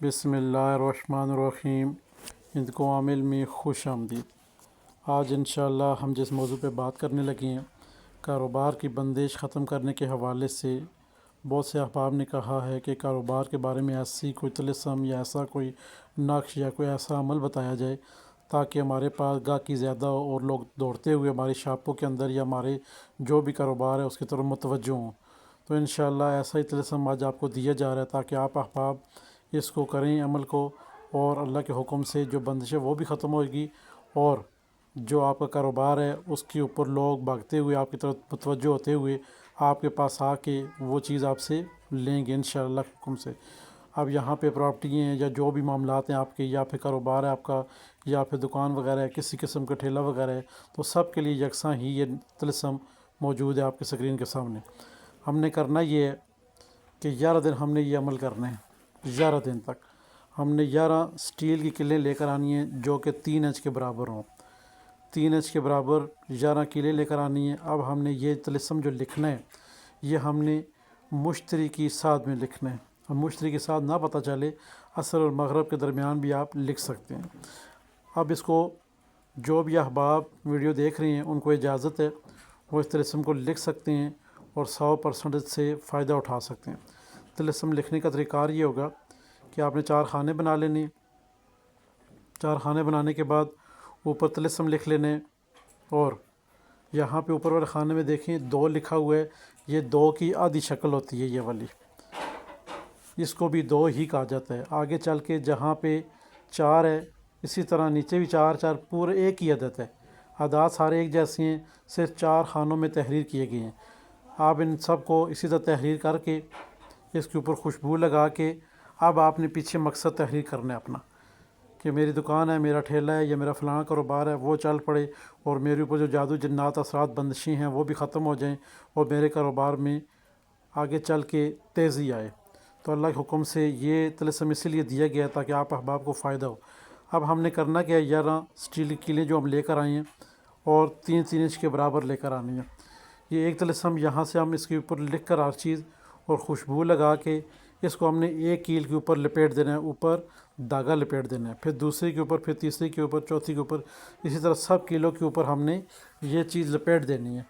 بسم اللہ الرحمن الرحیم۔ ہند کو عامل میں خوش آمدید۔ آج انشاءاللہ ہم جس موضوع پہ بات کرنے لگے ہیں، کاروبار کی بندش ختم کرنے کے حوالے سے، بہت سے احباب نے کہا ہے کہ کاروبار کے بارے میں ایسی کوئی طلسم یا ایسا کوئی نقش یا کوئی ایسا عمل بتایا جائے تاکہ ہمارے پاس گاہکی زیادہ ہو اور لوگ دوڑتے ہوئے ہماری شاپوں کے اندر یا ہمارے جو بھی کاروبار ہے اس کی طرف متوجہ ہوں۔ تو انشاءاللہ ایسا ہی طلسم آج آپ کو دیا جا رہا ہے تاکہ آپ احباب اس کو کریں عمل کو، اور اللہ کے حکم سے جو بندش ہے وہ بھی ختم ہوئے گی، اور جو آپ کا کاروبار ہے اس کے اوپر لوگ بھاگتے ہوئے آپ کی طرف متوجہ ہوتے ہوئے آپ کے پاس آ کے وہ چیز آپ سے لیں گے انشاءاللہ کے حکم سے۔ اب یہاں پہ پراپرٹی ہیں یا جو بھی معاملات ہیں آپ کے، یا پھر کاروبار ہے آپ کا، یا پھر دکان وغیرہ ہے، کسی قسم کا ٹھیلا وغیرہ ہے، تو سب کے لیے یکساں ہی یہ طلسم موجود ہے آپ کے اسکرین کے سامنے۔ ہم نے کرنا یہ ہے کہ 11 دن ہم نے یہ عمل کرنا ہے۔ 11 دن تک ہم نے 11 سٹیل کی کلیں لے کر آنی ہیں جو کہ 3 انچ کے برابر ہوں۔ 3 انچ کے برابر 11 کلیں لے کر آنی ہیں۔ اب ہم نے یہ طلسم جو لکھنا ہے یہ ہم نے مشتری کی ساتھ میں لکھنا ہے۔ اب مشتری کے ساتھ نہ پتہ چلے، عصر اور مغرب کے درمیان بھی آپ لکھ سکتے ہیں۔ اب اس کو جو بھی احباب ویڈیو دیکھ رہے ہیں ان کو اجازت ہے، وہ اس طلسم کو لکھ سکتے ہیں اور 100% سے فائدہ اٹھا سکتے ہیں۔ طلسم لکھنے کا طریقہ یہ ہوگا کہ آپ نے 4 خانے بنا لینے۔ 4 خانے بنانے کے بعد اوپر طلسم لکھ لینے، اور یہاں پہ اوپر والے خانے میں دیکھیں 2 لکھا ہوا ہے، یہ 2 کی آدھی شکل ہوتی ہے یہ والی، اس کو بھی 2 ہی کہا جاتا ہے۔ آگے چل کے جہاں پہ 4 ہے اسی طرح نیچے بھی 4 4 پورے ایک ہی عدد ہے، اعداد سارے ایک جیسے ہیں، صرف 4 خانوں میں تحریر کیے گئے ہیں۔ آپ ان سب کو اسی طرح تحریر کر کے اس کے اوپر خوشبو لگا کے اب آپ نے پیچھے مقصد تحریر کرنا ہے اپنا، کہ میری دکان ہے، میرا ٹھیلا ہے یا میرا فلاں کاروبار ہے وہ چل پڑے، اور میرے اوپر جو جادو جنات اثرات بندشیں ہیں وہ بھی ختم ہو جائیں، اور میرے کاروبار میں آگے چل کے تیزی آئے۔ تو اللہ کے حکم سے یہ طلسم اسی لیے دیا گیا تاکہ آپ احباب کو فائدہ ہو۔ اب ہم نے کرنا کیا ہے، 11 سٹیل کی کلیں جو ہم لے کر آئے ہیں اور 3 3 انچ کے برابر لے کر آنی ہے۔ یہ ایک طلسم یہاں سے ہم اس کے اوپر لکھ کر ہر چیز اور خوشبو لگا کے اس کو ہم نے ایک کیل کے اوپر لپیٹ دینا ہے، اوپر دھاگا لپیٹ دینا ہے، پھر دوسری کے اوپر، پھر تیسری کے اوپر، چوتھی کے اوپر، اسی طرح سب کیلوں کے اوپر ہم نے یہ چیز لپیٹ دینی ہے۔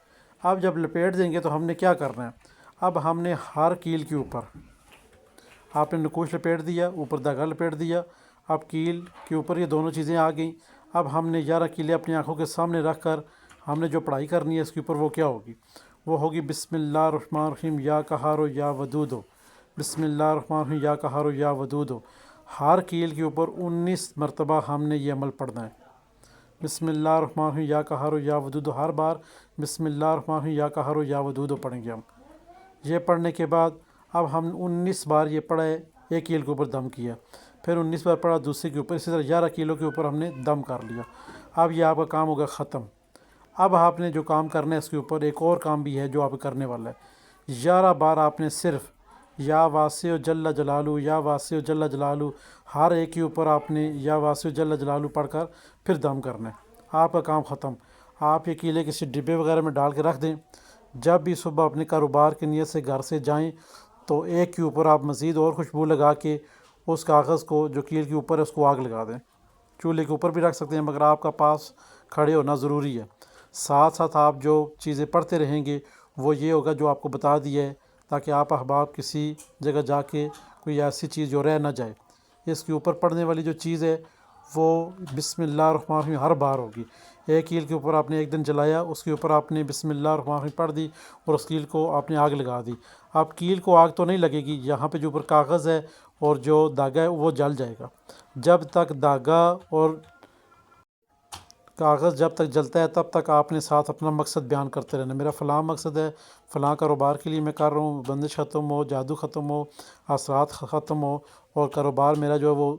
اب جب لپیٹ دیں گے تو ہم نے کیا کرنا ہے، اب ہم نے ہر کیل کے اوپر آپ نے نقوش لپیٹ دیا، اوپر دھاگا لپیٹ دیا، اب کیل کے اوپر یہ دونوں چیزیں آ گئیں۔ اب ہم نے 11 کیلیں اپنی آنکھوں کے سامنے رکھ کر ہم نے جو پڑھائی کرنی ہے اس کے اوپر وہ کیا ہوگی، وہ ہوگی بسم اللہ الرحمن الرحیم یا قہار یا ودود ہو، بسم اللہ الرحمن الرحیم یا قہار یا ودود ہو۔ ہر کیل کے اوپر 19 مرتبہ ہم نے یہ عمل پڑھنا ہے۔ بسم اللہ الرحمن الرحیم یا قہار یا ودود ہو، ہر بار بسم اللہ الرحمن الرحیم یا قہار یا ودود ہو پڑھیں گے ہم۔ یہ پڑھنے کے بعد اب ہم 19 بار یہ پڑھا ہے، ایک کیل کے اوپر دم کیا، پھر 19 بار پڑھا دوسری کے اوپر، اسی طرح 11 کیلوں کے اوپر ہم نے دم کر لیا۔ اب یہ آپ کا کام ہوگا ختم۔ اب آپ نے جو کام کرنا ہے اس کے اوپر ایک اور کام بھی ہے جو آپ کرنے والا ہے۔ 11 بار آپ نے صرف یا واسع جل جلالہ، یا واسع جل جلالہ، ہر ایک کے اوپر آپ نے یا واسع جل جلالہ پڑھ کر پھر دم کرنا ہے۔ آپ کا کام ختم۔ آپ یہ کیلے کسی ڈبے وغیرہ میں ڈال کے رکھ دیں، جب بھی صبح اپنے کاروبار کی نیت سے گھر سے جائیں تو ایک کے اوپر آپ مزید اور خوشبو لگا کے اس کاغذ کو جو کیل کے اوپر ہے اس کو آگ لگا دیں۔ چولہے کے اوپر بھی رکھ سکتے ہیں مگر آپ کا پاس کھڑے ہونا ضروری ہے۔ ساتھ ساتھ آپ جو چیزیں پڑھتے رہیں گے وہ یہ ہوگا جو آپ کو بتا دیا ہے، تاکہ آپ احباب کسی جگہ جا کے کوئی ایسی چیز جو رہ نہ جائے۔ اس کے اوپر پڑھنے والی جو چیز ہے وہ بسم اللہ الرحمن الرحیم ہر بار ہوگی۔ ایک کیل کے اوپر آپ نے ایک دن جلایا، اس کے اوپر آپ نے بسم اللہ الرحمن الرحیم پڑھ دی اور اس کیل کو آپ نے آگ لگا دی۔ اب کیل کو آگ تو نہیں لگے گی، یہاں پہ جو اوپر کاغذ ہے اور جو دھاگا ہے وہ جل جائے گا۔ جب تک دھاگا اور کاغذ جب تک جلتا ہے تب تک آپ نے ساتھ اپنا مقصد بیان کرتے رہنا، میرا فلاں مقصد ہے، فلاں کاروبار کے لیے میں کر رہا ہوں، بندش ختم ہو، جادو ختم ہو، اثرات ختم ہو، اور کاروبار میرا جو ہے وہ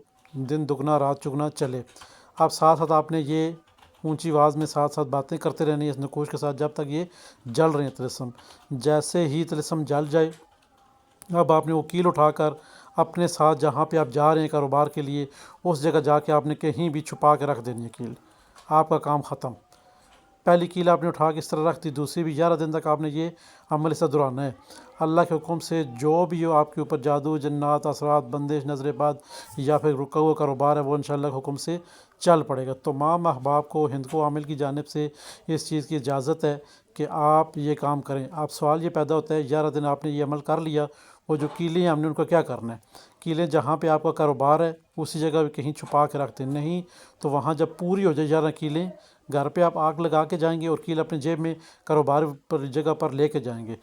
دن دگنا رات چگنا چلے۔ اب ساتھ ساتھ آپ نے یہ اونچی آواز میں ساتھ ساتھ باتیں کرتے رہنی اس نقوش کے ساتھ جب تک یہ جل رہے ہیں طلسم۔ جیسے ہی طلسم جل جائے اب آپ نے وہ کیل اٹھا کر اپنے ساتھ جہاں پہ آپ جا رہے ہیں کاروبار کے لیے اس جگہ جا کے آپ نے کہیں بھی چھپا کے رکھ دینی ہے کیل۔ آپ کا کام ختم۔ پہلی کیل آپ نے اٹھا کے اس طرح رکھ دی، دوسری بھی 11 دن تک آپ نے یہ عمل سے دہرانا ہے۔ اللہ کے حکم سے جو بھی ہو آپ کے اوپر جادو، جنات، اثرات، بندش، نظر بد یا پھر رکا ہوا کاروبار ہے، وہ انشاءاللہ کے حکم سے چل پڑے گا۔ تمام احباب کو ہند کو عامل کی جانب سے اس چیز کی اجازت ہے کہ آپ یہ کام کریں۔ آپ سوال یہ پیدا ہوتا ہے 11 دن آپ نے یہ عمل کر لیا، وہ جو کیلیں ہیں ہم نے ان کا کیا کرنا ہے؟ کیلیں جہاں پہ آپ کا کاروبار ہے اسی جگہ پہ کہیں چھپا کے رکھتے نہیں، تو وہاں جب پوری ہو جائے 11 کیلیں، گھر پہ آپ آگ لگا کے جائیں گے اور کیل اپنے جیب میں کاروبار پر جگہ پر لے کے جائیں گے۔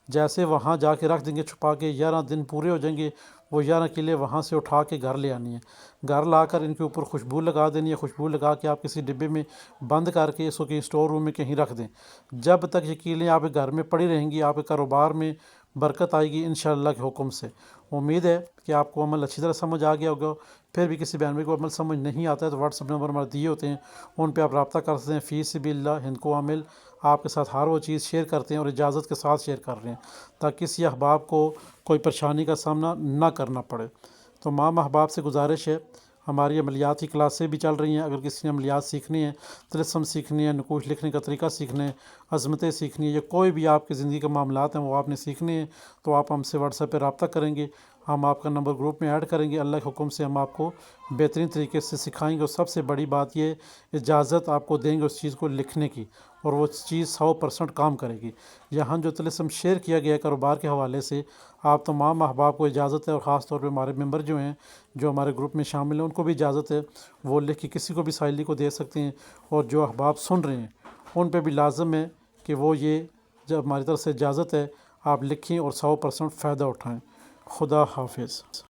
جیسے وہاں جا کے رکھ دیں گے چھپا کے، 11 دن پورے ہو جائیں گے، وہ 11 کیلیں وہاں سے اٹھا کے گھر لے آنی ہیں۔ گھر لا کر ان کے اوپر خوشبو لگا دینی ہے، خوشبو لگا کے آپ کسی ڈبے میں بند کر کے اس کو کہیں اسٹور روم میں کہیں رکھ دیں۔ جب تک یہ کیلیں آپ کے گھر میں پڑی رہیں گی، آپ کے کاروبار میں برکت آئے گی انشاءاللہ کے حکم سے۔ امید ہے کہ آپ کو عمل اچھی طرح سمجھ آ گیا ہوگا۔ پھر بھی کسی بہن بھائی کو عمل سمجھ نہیں آتا ہے تو واٹس ایپ نمبر ہمارے دیے ہوتے ہیں، ان پہ آپ رابطہ کر سکتے ہیں۔ فی سبیل اللہ ہند کو عامل آپ کے ساتھ ہر وہ چیز شیئر کرتے ہیں اور اجازت کے ساتھ شیئر کر رہے ہیں تاکہ کسی احباب کو کوئی پریشانی کا سامنا نہ کرنا پڑے۔ تو تمام احباب سے گزارش ہے، ہماری عملیات کی کلاسیں بھی چل رہی ہیں، اگر کسی نے عملیات سیکھنی ہیں، طلسم سیکھنی ہے، نقوش لکھنے کا طریقہ سیکھنا ہے، عظمتیں سیکھنی ہے، یا کوئی بھی آپ کی زندگی کے معاملات ہیں وہ آپ نے سیکھنے ہیں، تو آپ ہم سے واٹس ایپ پہ رابطہ کریں گے، ہم آپ کا نمبر گروپ میں ایڈ کریں گے۔ اللہ کے حکم سے ہم آپ کو بہترین طریقے سے سکھائیں گے، اور سب سے بڑی بات یہ اجازت آپ کو دیں گے اس چیز کو لکھنے کی، اور وہ چیز 100% کام کرے گی۔ یہاں جو طلسم شیئر کیا گیا ہے کاروبار کے حوالے سے، آپ تمام احباب کو اجازت ہے، اور خاص طور پہ ہمارے ممبر جو ہیں جو ہمارے گروپ میں شامل ہیں ان کو بھی اجازت ہے، وہ لکھ کے کسی کو بھی سائلی کو دے سکتے ہیں، اور جو احباب سن رہے ہیں ان پہ بھی لازم ہے کہ وہ یہ جب ہماری طرف سے اجازت ہے آپ لکھیں اور 100% فائدہ اٹھائیں۔ خدا حافظ۔